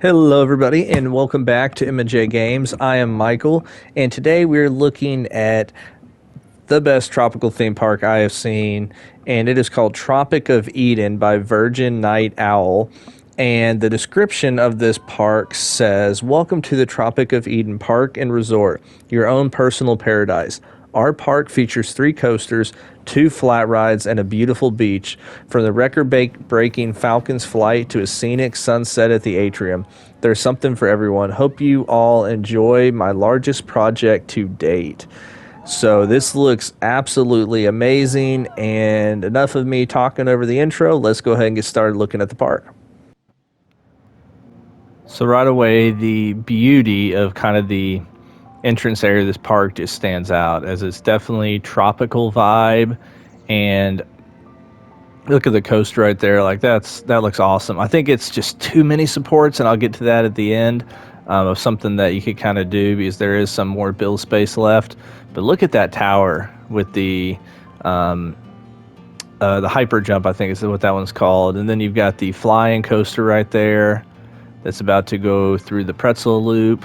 Hello, everybody, and welcome back to M&J Games. I am Michael, and today we're looking at the best tropical theme park I have seen, and it is called Tropic of Eden by VirginNightOwl. And the description of this park says, "Welcome to the Tropic of Eden Park and Resort, your own personal paradise. Our park features 3 coasters, 2 flat rides, and a beautiful beach. From the record-breaking Falcon's flight to a scenic sunset at the atrium, there's something for everyone. Hope you all enjoy my largest project to date." So this looks absolutely amazing, and enough of me talking over the intro. Let's go ahead and get started looking at the park. So right away, the beauty of kind of the entrance area of this park just stands out, as it's definitely tropical vibe. And look at the coaster right there, like that looks awesome. I think it's just too many supports, and I'll get to that at the end, of something that you could kind of do, because there is some more build space left. But look at that tower with the hyper jump, I think is what that one's called. And then you've got the flying coaster right there that's about to go through the pretzel loop.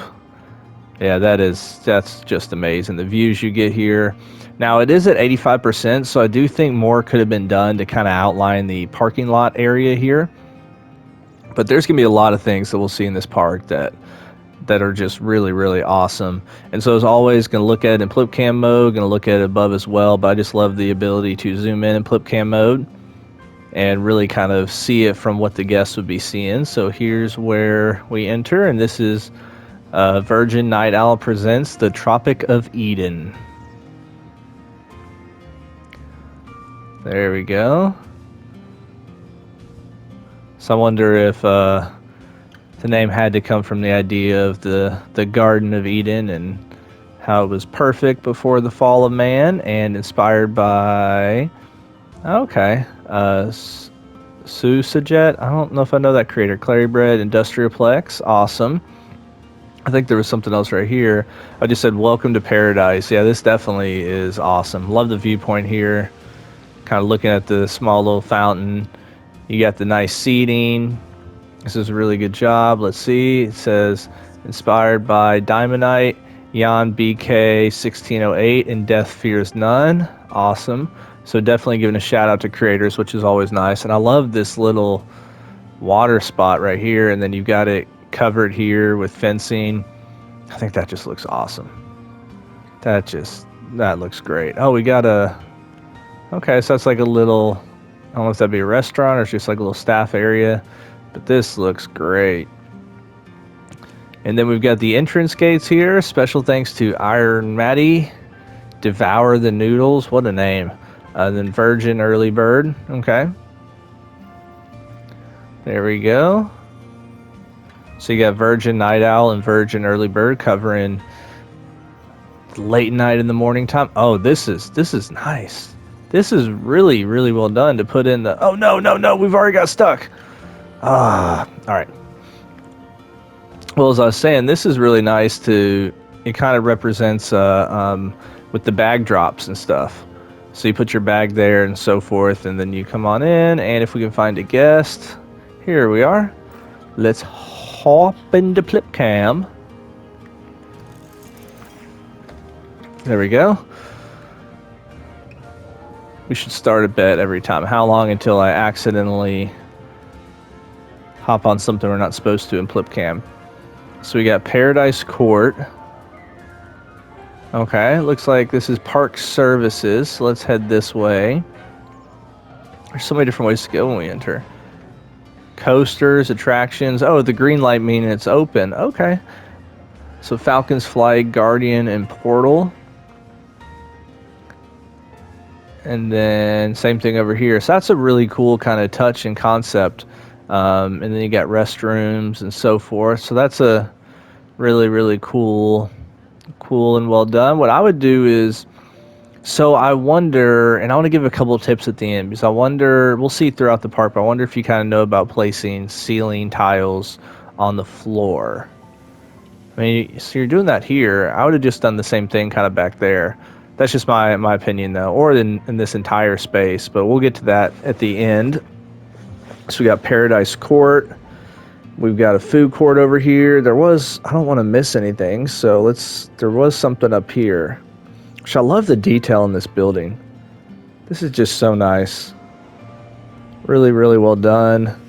Yeah, that's just amazing. The views you get here. Now, it is at 85%, so I do think more could have been done to kind of outline the parking lot area here. But there's going to be a lot of things that we'll see in this park that are just really, really awesome. And so as always, going to look at it in flip cam mode, going to look at it above as well, but I just love the ability to zoom in flip cam mode and really kind of see it from what the guests would be seeing. So here's where we enter, and this is VirginNightOwl presents the Tropic of Eden. There we go. So I wonder if the name had to come from the idea of the Garden of Eden and how it was perfect before the fall of man, and inspired by, okay, Susajet. I don't know if I know that creator. Clarybread Industrialplex. Awesome. I think there was something else right here. I just said, "Welcome to Paradise." Yeah, this definitely is awesome. Love the viewpoint here. Kind of looking at the small little fountain. You got the nice seating. This is a really good job. Let's see. It says, inspired by Diamondite, Jan BK 1608, and Death Fears None. Awesome. So definitely giving a shout out to creators, which is always nice. And I love this little water spot right here. And then you've got it covered here with fencing. I think that just looks awesome. That looks great. Oh, we got okay, so that's like a little, I don't know if that'd be a restaurant or it's just like a little staff area, but this looks great. And then we've got the entrance gates here. Special thanks to Iron Matty, Devour the Noodles, what a name. Then Virgin Early Bird, okay. There we go. So you got VirginNightOwl and Virgin Early Bird covering late night in the morning time. Oh, this is nice. This is really, really well done to put in the, oh no, we've already got stuck. All right. Well, as I was saying, this is really nice it kind of represents with the bag drops and stuff. So you put your bag there and so forth, and then you come on in, and if we can find a guest, here we are. Let's hop into flip cam. There we go. We should start a bet every time. How long until I accidentally hop on something we're not supposed to in flip cam? So we got Paradise Court. Okay, looks like this is park services. So let's head this way. There's so many different ways to go when we enter. Coasters, attractions. Oh, the green light meaning it's open. Okay. So Falcon's Flight, Guardian, and Portal. And then same thing over here. So that's a really cool kind of touch and concept. And then you got restrooms and so forth. So that's a really, really cool and well done. What I would do is, so I wonder, and I want to give a couple of tips at the end, because I wonder, we'll see throughout the park, but I wonder if you kind of know about placing ceiling tiles on the floor. I mean, so you're doing that here. I would have just done the same thing kind of back there. That's just my opinion, though, or in this entire space, but we'll get to that at the end. So we got Paradise Court, We've got a food court over here. There was, I don't want to miss anything, so there was something up here. Which I love the detail in this building. This is just so nice. Really, really well done.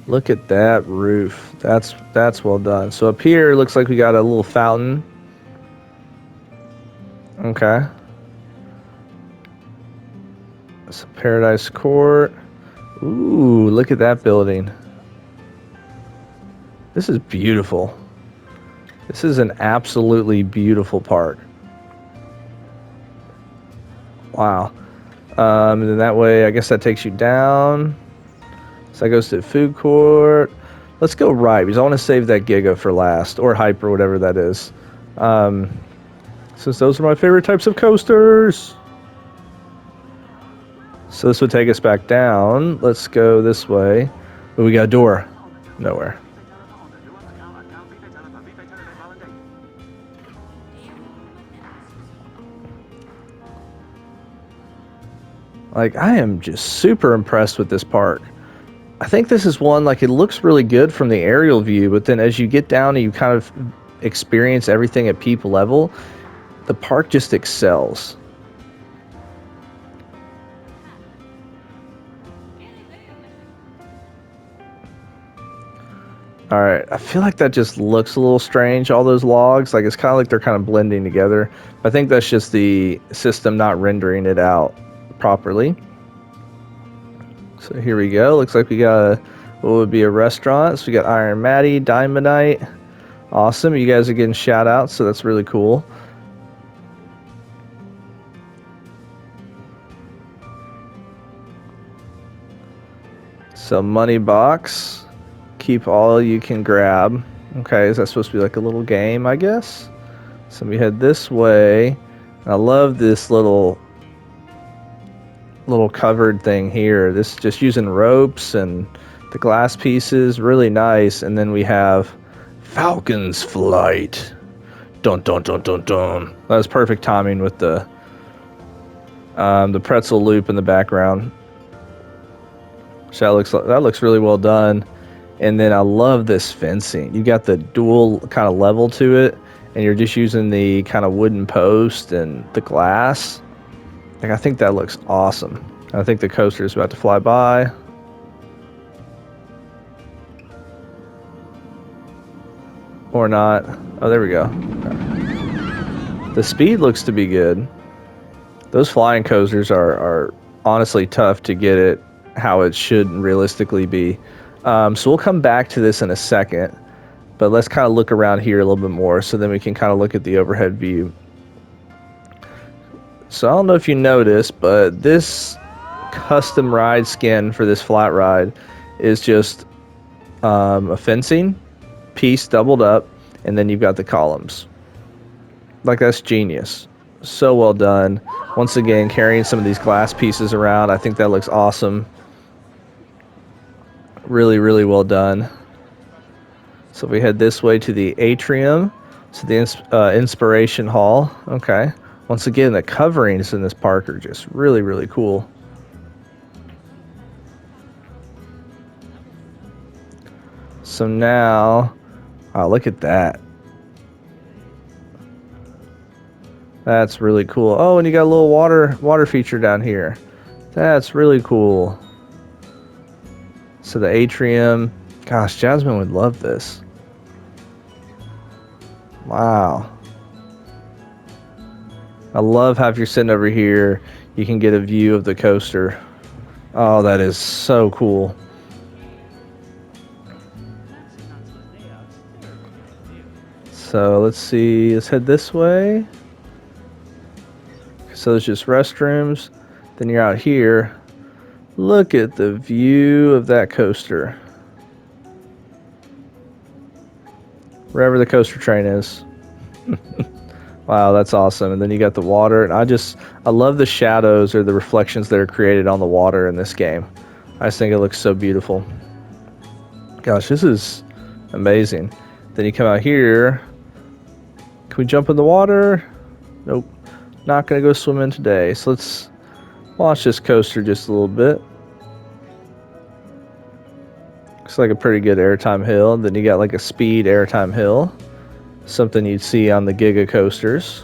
Look at that roof. That's well done. So up here, looks like we got a little fountain. Okay. It's a Paradise Court. Ooh, look at that building. This is beautiful. This is an absolutely beautiful park. Wow. And then that way, I guess that takes you down. So that goes to the food court. Let's go right, because I want to save that Giga for last, or Hyper, whatever that is. Since those are my favorite types of coasters. So this would take us back down. Let's go this way. Oh, we got a door. Nowhere. Like, I am just super impressed with this park. I think this is one, like, it looks really good from the aerial view, but then as you get down and you kind of experience everything at peep level, the park just excels. Alright, I feel like that just looks a little strange, all those logs. Like, it's kind of like they're kind of blending together. I think that's just the system not rendering it out properly. So here we go. Looks like we got what would be a restaurant. So we got Iron Matty, Diamondite. Awesome. You guys are getting shout outs, so that's really cool. So money box. Keep all you can grab. Okay, is that supposed to be like a little game, I guess? So we head this way. I love this little covered thing here. This is just using ropes and the glass pieces, really nice. And then we have Falcon's Flight. Dun dun dun dun dun. That was perfect timing with the pretzel loop in the background. So that looks really well done. And then I love this fencing. You got the dual kind of level to it, and you're just using the kind of wooden post and the glass. Like, I think that looks awesome. I think the coaster is about to fly by. Or not. Oh, there we go. Okay. The speed looks to be good. Those flying coasters are honestly tough to get it how it should realistically be. So we'll come back to this in a second, but let's kind of look around here a little bit more so then we can kind of look at the overhead view. So I don't know if you noticed, but this custom ride skin for this flat ride is just a fencing piece doubled up, and then you've got the columns. Like, that's genius. So well done. Once again, carrying some of these glass pieces around, I think that looks awesome. Really, really well done. So we head this way to the atrium, so the Inspiration Hall. Okay. Once again, the coverings in this park are just really, really cool. So now, oh, look at that. That's really cool. Oh, and you got a little water feature down here. That's really cool. So the atrium, gosh, Jasmine would love this. Wow. I love how if you're sitting over here, you can get a view of the coaster. Oh, that is so cool. So let's see, let's head this way. So there's just restrooms. Then you're out here. Look at the view of that coaster. Wherever the coaster train is. Wow, that's awesome. And then you got the water. And I love the shadows or the reflections that are created on the water in this game. I just think it looks so beautiful. Gosh, this is amazing. Then you come out here. Can we jump in the water? Nope. Not going to go swimming today. So let's watch this coaster just a little bit. Looks Looks like a pretty good airtime hill. Then you got like a speed airtime hill. Something you'd see on the Giga coasters.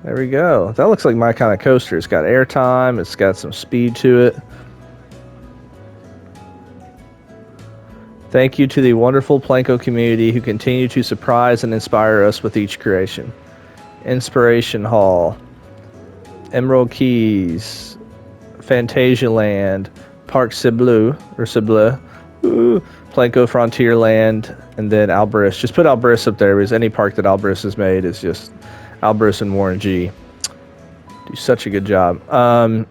There we go. That looks like my kind of coaster. It's got airtime. It's got some speed to it. Thank you to the wonderful Planko community who continue to surprise and inspire us with each creation. Inspiration Hall, Emerald Keys, Fantasialand, Parc Cibleu, or Cibleu, Planko Frontierland, and then Alberus. Just put Alberus up there because any park that Alberus has made is just Alberus and Warren G. Do such a good job. All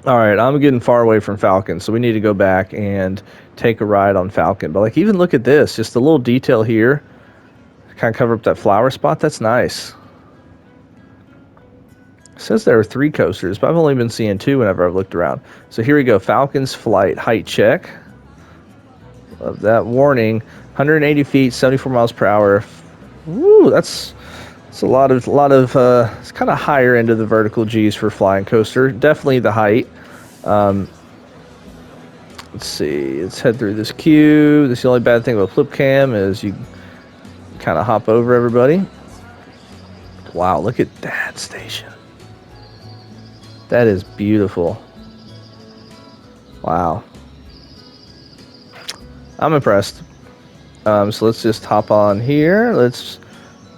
right, I'm getting far away from Falcon, so we need to go back and take a ride on Falcon. But like, even look at this, just a little detail here, kind of cover up that flower spot. That's nice. It says there are 3 coasters, but I've only been seeing 2 whenever I've looked around. So here we go, Falcon's flight height check. Love that. Warning: 180 feet, 74 miles per hour. Woo, that's a lot of it's kind of higher end of the vertical G's for flying coaster. Definitely the height. Let's see. Let's head through this queue. This is the only bad thing about flip cam is you kind of hop over everybody. Wow, look at that station. That is beautiful. Wow. I'm impressed. So let's just hop on here. Let's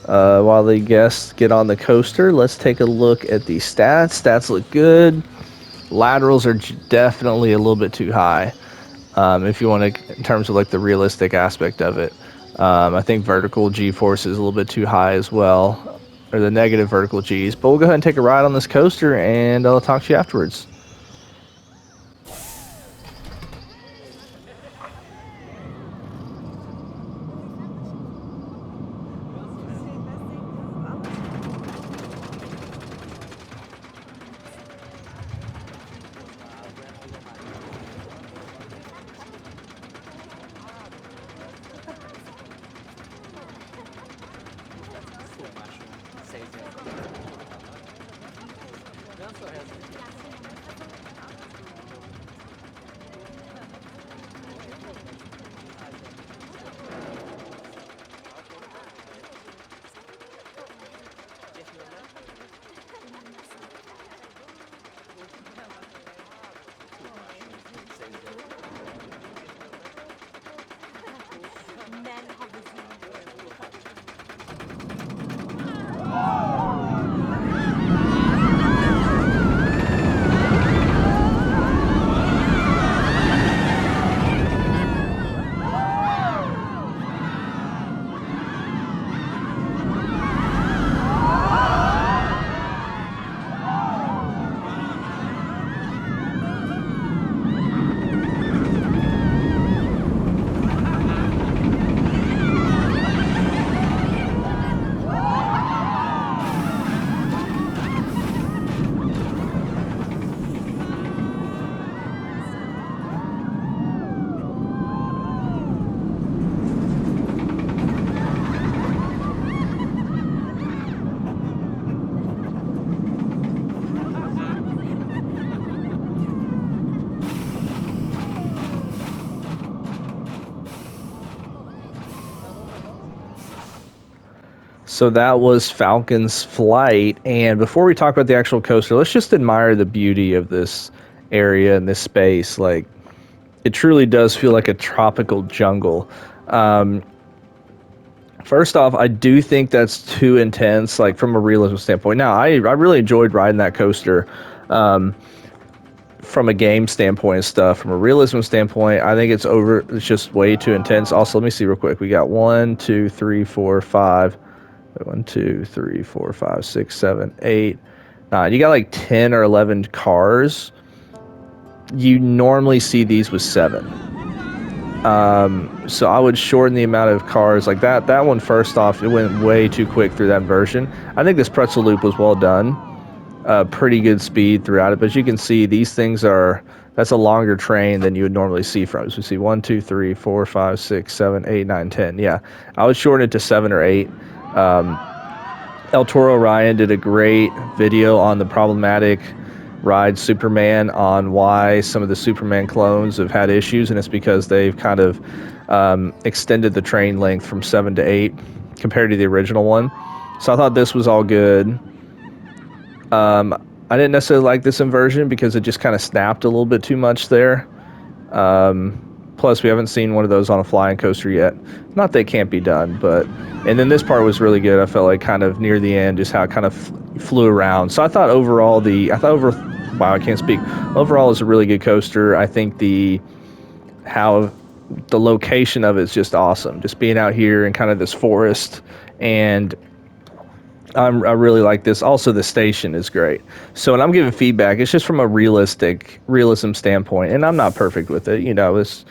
while the guests get on the coaster, let's take a look at the stats. Stats look good. Laterals are definitely a little bit too high. If you want to, in terms of like the realistic aspect of it. I think vertical G-force is a little bit too high as well, or the negative vertical G's. But we'll go ahead and take a ride on this coaster, and I'll talk to you afterwards. So that was Falcon's flight, and before we talk about the actual coaster, let's just admire the beauty of this area and this space. Like, it truly does feel like a tropical jungle. First off, I do think that's too intense, like from a realism standpoint. Now, I really enjoyed riding that coaster from a game standpoint and stuff. From a realism standpoint, I think it's just way too intense. Also, let me see real quick. We got 1, 2, 3, 4, 5. 1, 2, 3, 4, 5, 6, 7, 8, 9. You got like 10 or 11 cars. You normally see these with 7. So I would shorten the amount of cars like that. That one, first off, it went way too quick through that version. I think this pretzel loop was well done. Pretty good speed throughout it. But as you can see, these things that's a longer train than you would normally see from. So we see 1, 2, 3, 4, 5, 6, 7, 8, 9, 10. Yeah, I would shorten it to 7 or 8. El Toro Ryan did a great video on the problematic ride Superman on why some of the Superman clones have had issues, and it's because they've kind of extended the train length from 7 to 8 compared to the original one. So I thought this was all good. I didn't necessarily like this inversion because it just kind of snapped a little bit too much there. Plus, we haven't seen one of those on a flying coaster yet. Not that it can't be done, but... And then this part was really good. I felt like kind of near the end, just how it kind of flew around. So I thought overall wow, I can't speak. Overall, it's a really good coaster. I think how the location of it is just awesome. Just being out here in kind of this forest, and I really like this. Also, the station is great. So when I'm giving feedback, it's just from a realism standpoint, and I'm not perfect with it. It's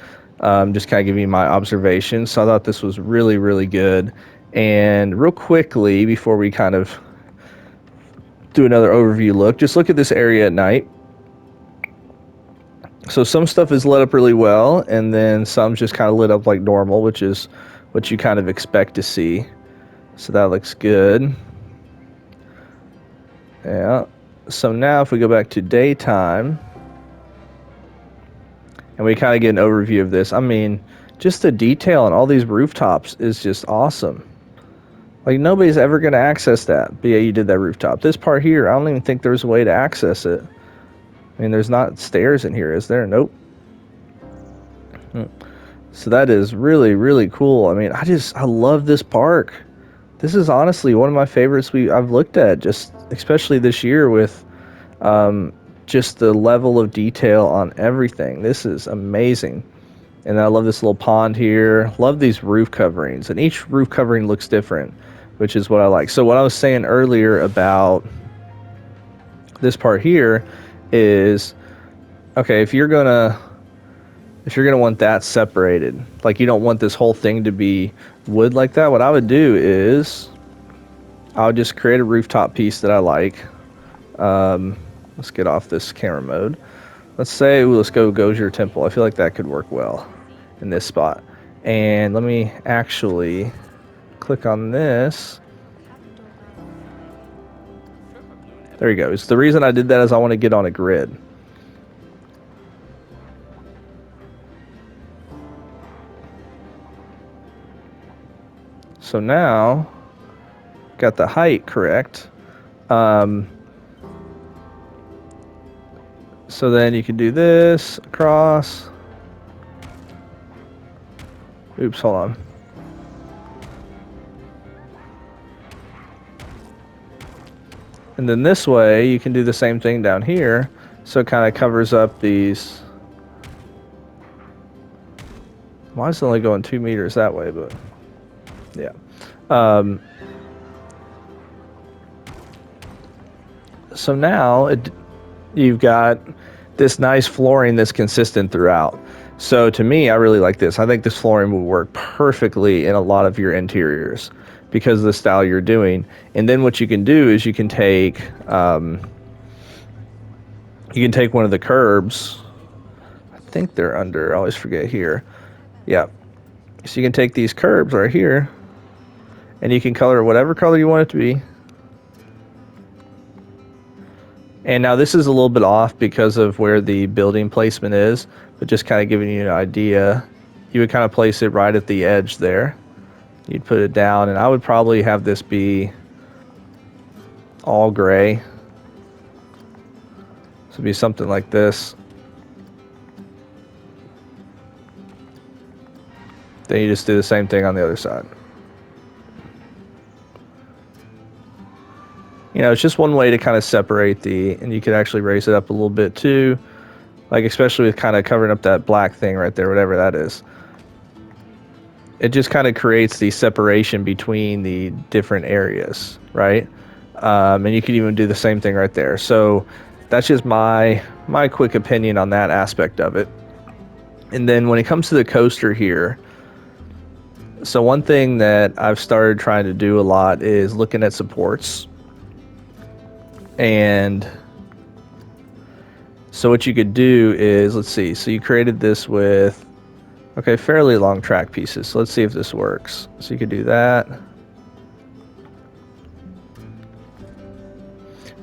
just kind of giving you my observations. So I thought this was really, really good. And real quickly, before we kind of do another overview look, just look at this area at night. So some stuff is lit up really well, and then some just kind of lit up like normal, which is what you kind of expect to see. So that looks good. Yeah. So now if we go back to daytime, and we kind of get an overview of this, I mean, just the detail on all these rooftops is just awesome. Like, nobody's ever going to access that. But yeah, you did that rooftop. This part here, I don't even think there's a way to access it. I mean, there's not stairs in here, is there? Nope. So that is really, really cool. I mean, I love this park. This is honestly one of my favorites I've looked at, just especially this year with just the level of detail on everything. This is amazing. And I love this little pond here. Love these roof coverings. And each roof covering looks different, which is what I like. So what I was saying earlier about this part here is, okay, if you're gonna want that separated, like you don't want this whole thing to be wood like that, what I would do is I would just create a rooftop piece that I like. Let's get off this camera mode. Let's say, let's go Gozier Temple. I feel like that could work well in this spot. And let me actually click on this. There you go. So the reason I did that is I want to get on a grid. So now, got the height correct. So then you can do this across. Oops, hold on. And then this way, you can do the same thing down here. So it kind of covers up these. Why is it only going 2 meters that way? But yeah. So now you've got this nice flooring that's consistent throughout. So to me, I really like this. I think this flooring will work perfectly in a lot of your interiors because of the style you're doing. And then what you can do is you can take one of the curbs. I think they're under, I always forget here. Yeah. So you can take these curbs right here and you can color whatever color you want it to be. And now this is a little bit off because of where the building placement is, but just kind of giving you an idea. You would kind of place it right at the edge there. You'd put it down, and I would probably have this be all gray. So it'd be something like this. Then you just do the same thing on the other side. You know, it's just one way to kind of separate and you could actually raise it up a little bit too. Like, especially with kind of covering up that black thing right there, whatever that is. It just kind of creates the separation between the different areas, right? And you could even do the same thing right there. So that's just my quick opinion on that aspect of it. And then when it comes to the coaster here, so one thing that I've started trying to do a lot is looking at supports. And so what you could do is, let's see, so you created this with, okay, fairly long track pieces. So let's see if this works. So you could do that.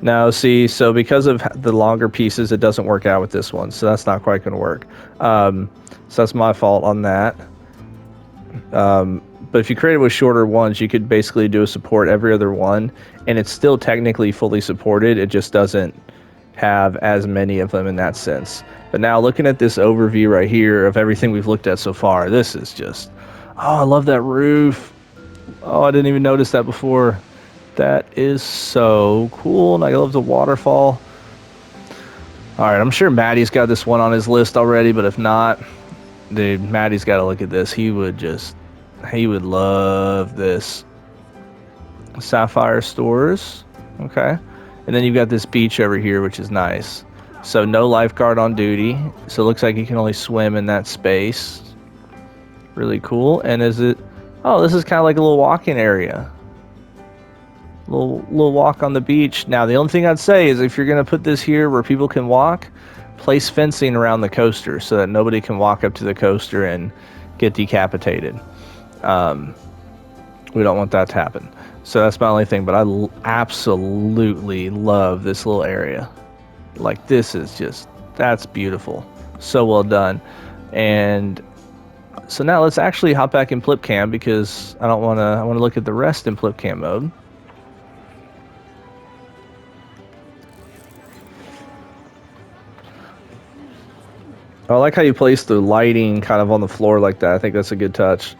No, see, so because of the longer pieces, it doesn't work out with this one, so that's not quite going to work. So that's my fault on that. But if you create it with shorter ones, you could basically do a support every other one, and it's still technically fully supported. It just doesn't have as many of them in that sense. But now looking at this overview right here of everything we've looked at so far, this is just, oh, I love that roof. Oh, I didn't even notice that before. That is so cool, and I love the waterfall. All right, I'm sure Maddie's got this one on his list already, but if not, dude, Maddie's got to look at this. He would love this. Sapphire stores, okay. And then you've got this beach over here, which is nice. So no lifeguard on duty, so it looks like you can only swim in that space. Really cool. And is it, oh, this is kind of like a little walking area. Little walk on the beach. Now, the only thing I'd say is if you're going to put this here where people can walk, place fencing around the coaster so that nobody can walk up to the coaster and get decapitated. We don't want that to happen. So that's my only thing, but I absolutely love this little area. Like, this is just, that's beautiful. So well done. And so now let's actually hop back in FlipCam because I want to look at the rest in FlipCam mode. I like how you place the lighting kind of on the floor like that. I think that's a good touch.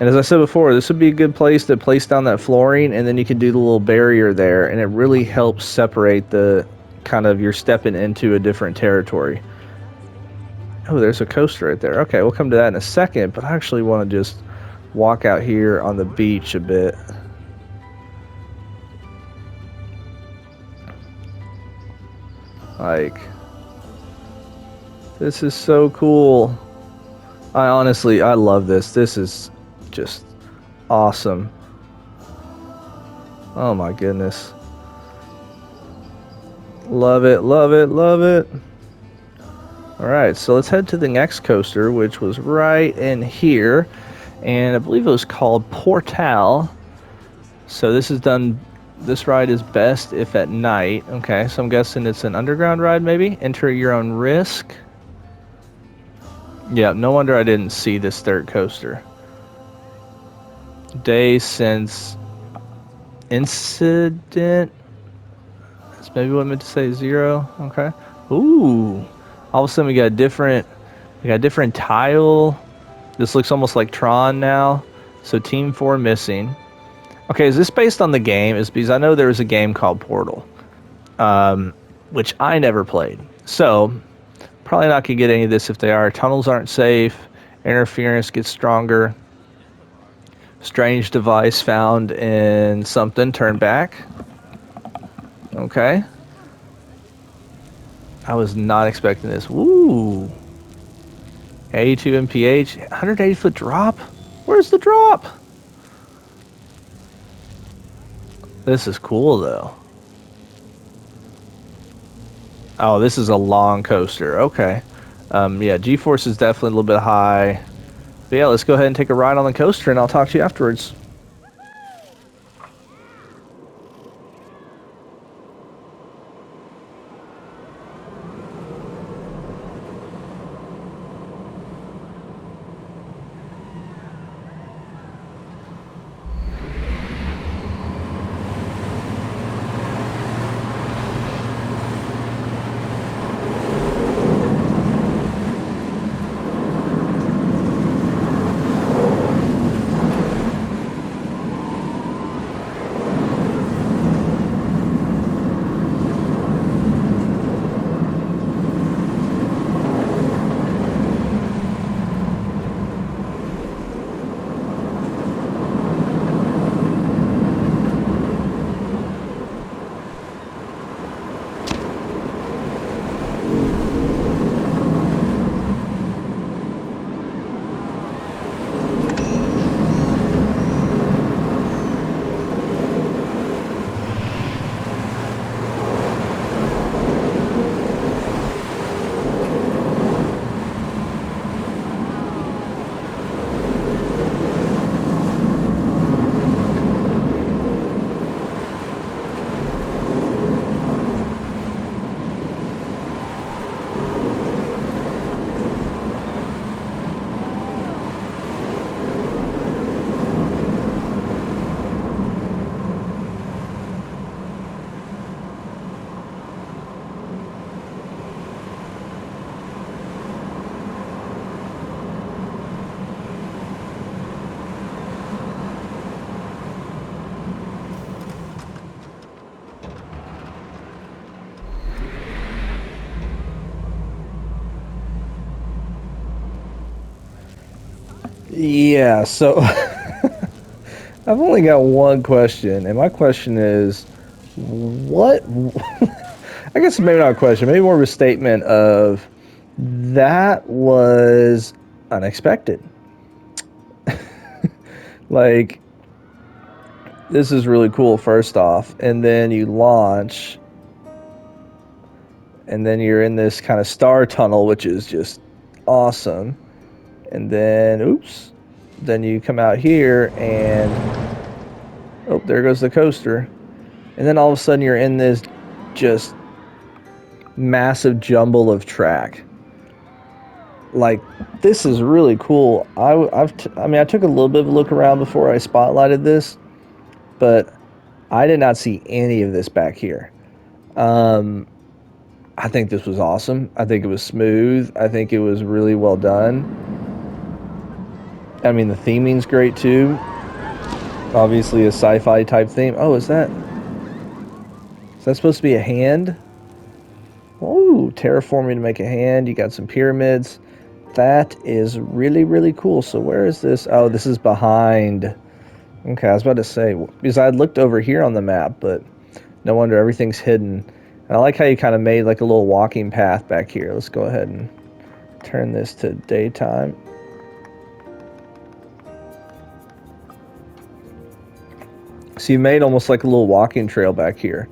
And as I said before, this would be a good place to place down that flooring, and then you can do the little barrier there, and it really helps separate the kind of, you're stepping into a different territory. Oh, there's a coaster right there. Okay, we'll come to that in a second, but I actually want to just walk out here on the beach a bit. Like, this is so cool. I love this. This is just awesome. Oh my goodness. Love it, love it, love it. Alright, so let's head to the next coaster, which was right in here. And I believe it was called Portal. So this ride is best if at night. Okay, so I'm guessing it's an underground ride maybe? Enter your own risk. Yeah, no wonder I didn't see this third coaster. Day since incident. That's maybe what I meant to say, 0. Okay. Ooh. All of a sudden we got a different tile. This looks almost like Tron now. So Team 4 missing. Okay, is this based on the game? Is because I know there was a game called Portal, which I never played. So probably not gonna get any of this if they are. Tunnels aren't safe. Interference gets stronger. Strange device found in something. Turn back. Okay. I was not expecting this. Woo. 82 mph. 180 foot drop. Where's the drop? This is cool though. Oh, this is a long coaster. Okay. Yeah, G-force is definitely a little bit high. But yeah, let's go ahead and take a ride on the coaster, and I'll talk to you afterwards. Yeah, so I've only got one question, and my question is, what? I guess maybe not a question, maybe more of a statement of that was unexpected. Like, this is really cool, first off, and then you launch, and then you're in this kind of star tunnel, which is just awesome. And then, oops, then you come out here, and oh, there goes the coaster. And then all of a sudden, you're in this just massive jumble of track. Like, this is really cool. I mean, I took a little bit of a look around before I spotlighted this, but I did not see any of this back here. I think this was awesome. I think it was smooth. I think it was really well done. I mean, the theming's great too. Obviously, a sci-fi type theme. Oh, is that supposed to be a hand? Oh, terraforming to make a hand. You got some pyramids. That is really, really cool. So where is this? Oh, this is behind. Okay, I was about to say, because I had looked over here on the map, but no wonder everything's hidden. And I like how you kind of made like a little walking path back here. Let's go ahead and turn this to daytime. So you made almost like a little walking trail back here,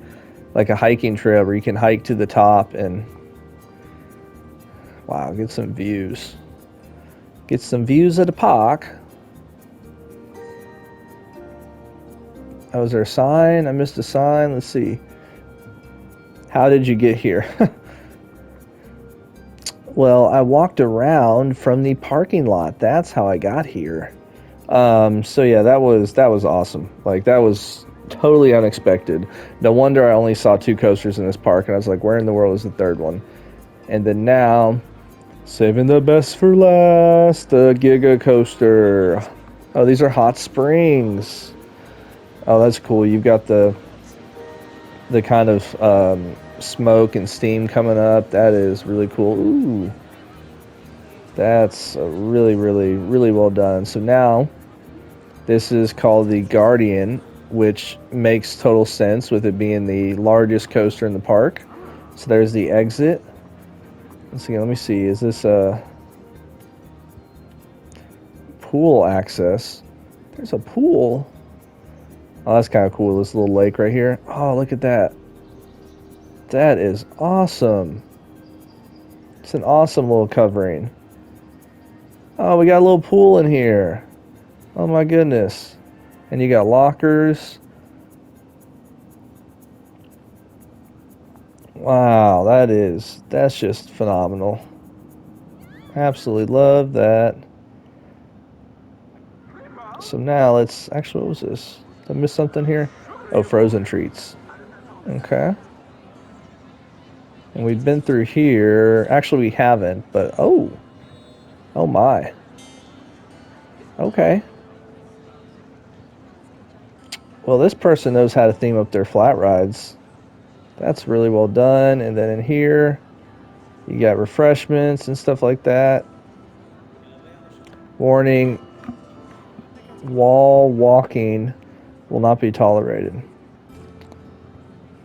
like a hiking trail where you can hike to the top and wow, get some views. Get some views of the park. Oh, was there a sign? I missed a sign. Let's see. How did you get here? Well, I walked around from the parking lot. That's how I got here. So yeah, that was awesome. Like, that was totally unexpected. No wonder I only saw 2 coasters in this park, and I was like, where in the world is the third one? And then now, saving the best for last, the Giga Coaster. Oh, these are hot springs. Oh, that's cool. You've got the kind of smoke and steam coming up. That is really cool. Ooh. That's really, really, really well done. So now, this is called the Guardian, which makes total sense with it being the largest coaster in the park. So there's the exit. Let's see, let me see. Is this a pool access? There's a pool. Oh, that's kind of cool. This little lake right here. Oh, look at that. That is awesome. It's an awesome little covering. Oh, we got a little pool in here. Oh my goodness. And you got lockers. Wow, that's just phenomenal. Absolutely love that. So now let's, actually, what was this? Did I miss something here? Oh, frozen treats. Okay. And we've been through here. Actually, we haven't, but oh my. Okay. Well, this person knows how to theme up their flat rides. That's really well done. And then in here, you got refreshments and stuff like that. Warning, wall walking will not be tolerated.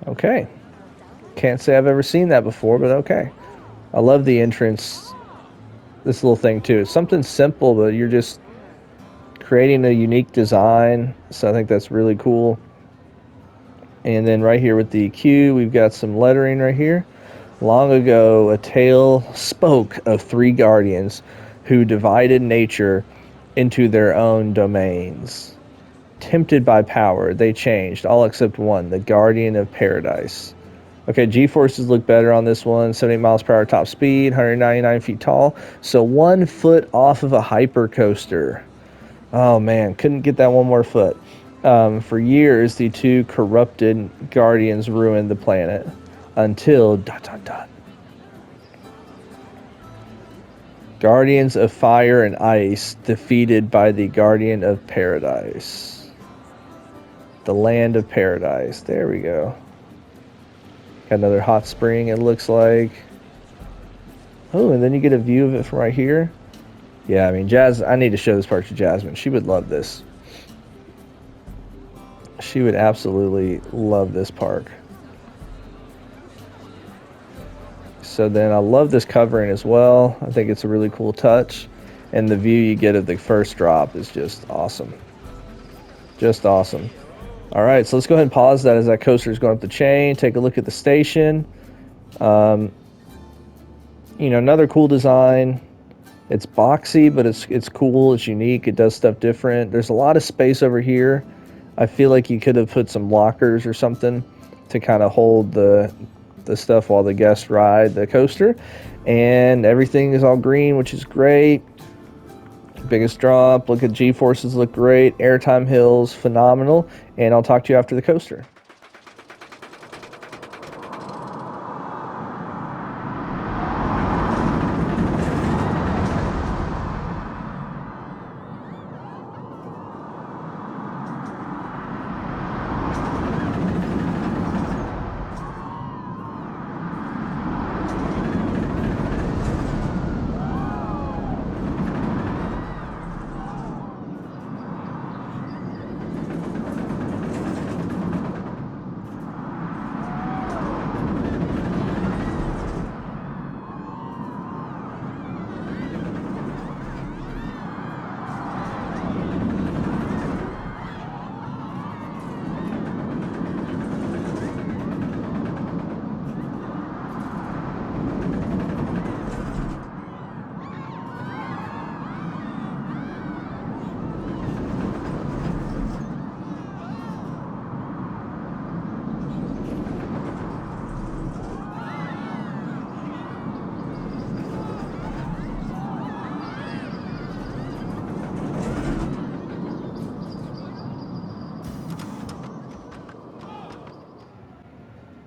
Okay. Can't say I've ever seen that before, but okay. I love the entrance, this little thing too. It's something simple, but you're just creating a unique design. So I think that's really cool. And then right here with the Q, we've got some lettering right here. Long ago, a tale spoke of 3 guardians who divided nature into their own domains. Tempted by power, they changed, all except one, the Guardian of Paradise. Okay, G-forces look better on this one. 78 miles per hour top speed, 199 feet tall. So 1 foot off of a hyper coaster. Oh man, couldn't get that 1 more foot. For years, the 2 corrupted guardians ruined the planet. Until ... Guardians of Fire and Ice defeated by the Guardian of Paradise. The Land of Paradise. There we go. Got another hot spring, it looks like. Oh, and then you get a view of it from right here. Yeah, I mean, I need to show this part to Jasmine. She would love this. She would absolutely love this park. So then I love this covering as well. I think it's a really cool touch. And the view you get of the first drop is just awesome. Just awesome. All right, so let's go ahead and pause that as that coaster is going up the chain. Take a look at the station. Another cool design. It's boxy, but it's cool. It's unique. It does stuff different. There's a lot of space over here. I feel like you could have put some lockers or something to kind of hold the stuff while the guests ride the coaster. And everything is all green, which is great. Biggest drop. Look at G-forces, look great. Airtime hills, phenomenal. And I'll talk to you after the coaster.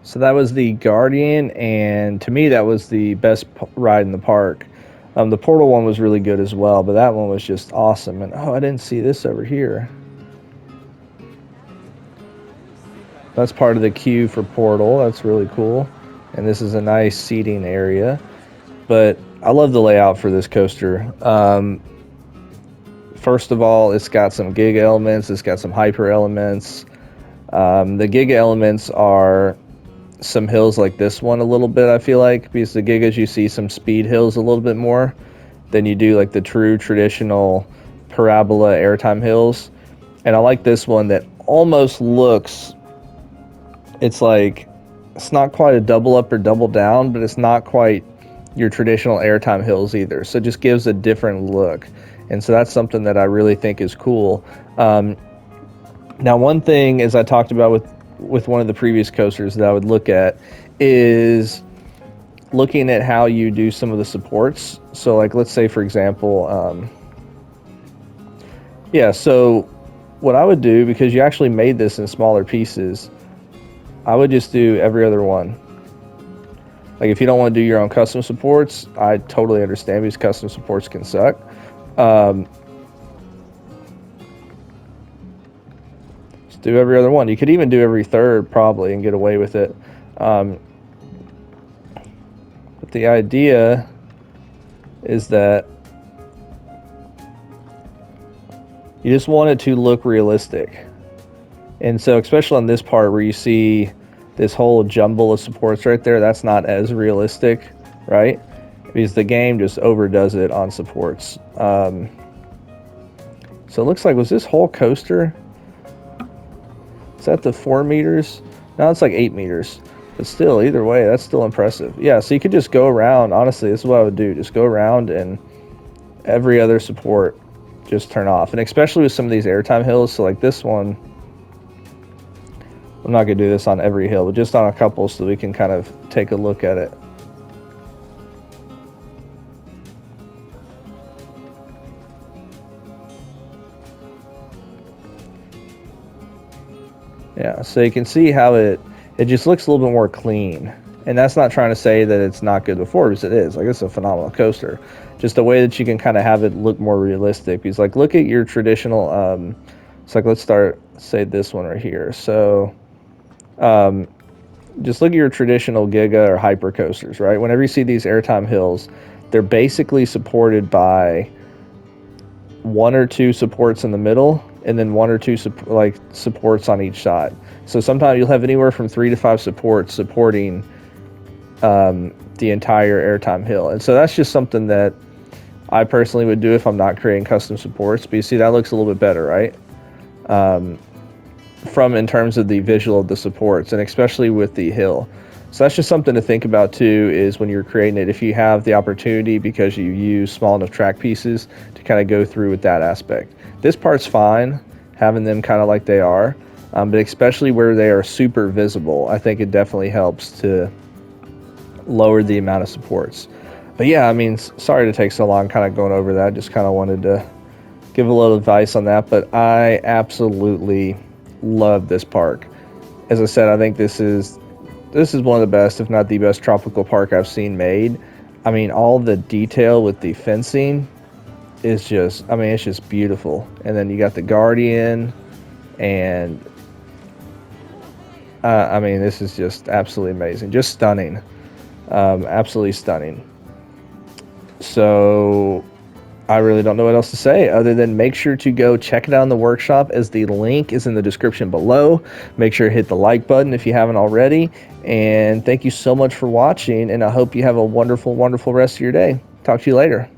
So that was the Guardian, and to me that was the best ride in the park. The Portal one was really good as well, but that one was just awesome. And oh, I didn't see this over here. That's part of the queue for Portal. That's really cool. And this is a nice seating area. But I love the layout for this coaster. First of all, it's got some Giga elements. It's got some Hyper elements. The Giga elements are some hills like this one a little bit, I feel like, because the Gigas you see some speed hills a little bit more than you do like the true traditional parabola airtime hills. And I like this one that almost looks, it's not quite a double up or double down, but it's not quite your traditional airtime hills either, so it just gives a different look. And so that's something that I really think is cool. Now one thing, as I talked about with one of the previous coasters, that I would look at is looking at how you do some of the supports. So like, let's say for example, so what I would do, because you actually made this in smaller pieces, I would just do every other one. Like if you don't want to do your own custom supports, I totally understand, because custom supports can suck. Do every other one. You could even do every third probably and get away with it. But the idea is that you just want it to look realistic. And so especially on this part where you see this whole jumble of supports right there, that's not as realistic, right? Because the game just overdoes it on supports. So it looks like, was this whole coaster? Is that the 4 meters? No, it's like 8 meters. But still, either way, that's still impressive. Yeah, so you could just go around. Honestly, this is what I would do. Just go around and every other support just turn off. And especially with some of these airtime hills, so like this one, I'm not going to do this on every hill, but just on a couple so we can kind of take a look at it. Yeah, so you can see how it just looks a little bit more clean. And that's not trying to say that it's not good before, because it is. Like, it's a phenomenal coaster. Just the way that you can kind of have it look more realistic. Because, like, look at your traditional, it's like, let's start, say, this one right here. So, just look at your traditional Giga or Hyper coasters, right? Whenever you see these airtime hills, they're basically supported by 1 or 2 supports in the middle, and then 1 or 2 supports on each side. So sometimes you'll have anywhere from 3 to 5 supports supporting the entire airtime hill. And so that's just something that I personally would do if I'm not creating custom supports. But you see, that looks a little bit better, right? From in terms of the visual of the supports, and especially with the hill. So that's just something to think about too, is when you're creating it, if you have the opportunity, because you use small enough track pieces, to kind of go through with that aspect. This part's fine, having them kind of like they are, but especially where they are super visible, I think it definitely helps to lower the amount of supports. But yeah, I mean, sorry to take so long kind of going over that. Just kind of wanted to give a little advice on that, but I absolutely love this park. As I said, I think this is one of the best, if not the best, tropical park I've seen made. I mean, all the detail with the fencing is just, I mean, it's just beautiful. And then you got the Guardian, and I mean, this is just absolutely amazing, just stunning, absolutely stunning. So I really don't know what else to say other than make sure to go check it out in the workshop, as the link is in the description below. Make sure to hit the like button if you haven't already. And thank you so much for watching, and I hope you have a wonderful, wonderful rest of your day. Talk to you later.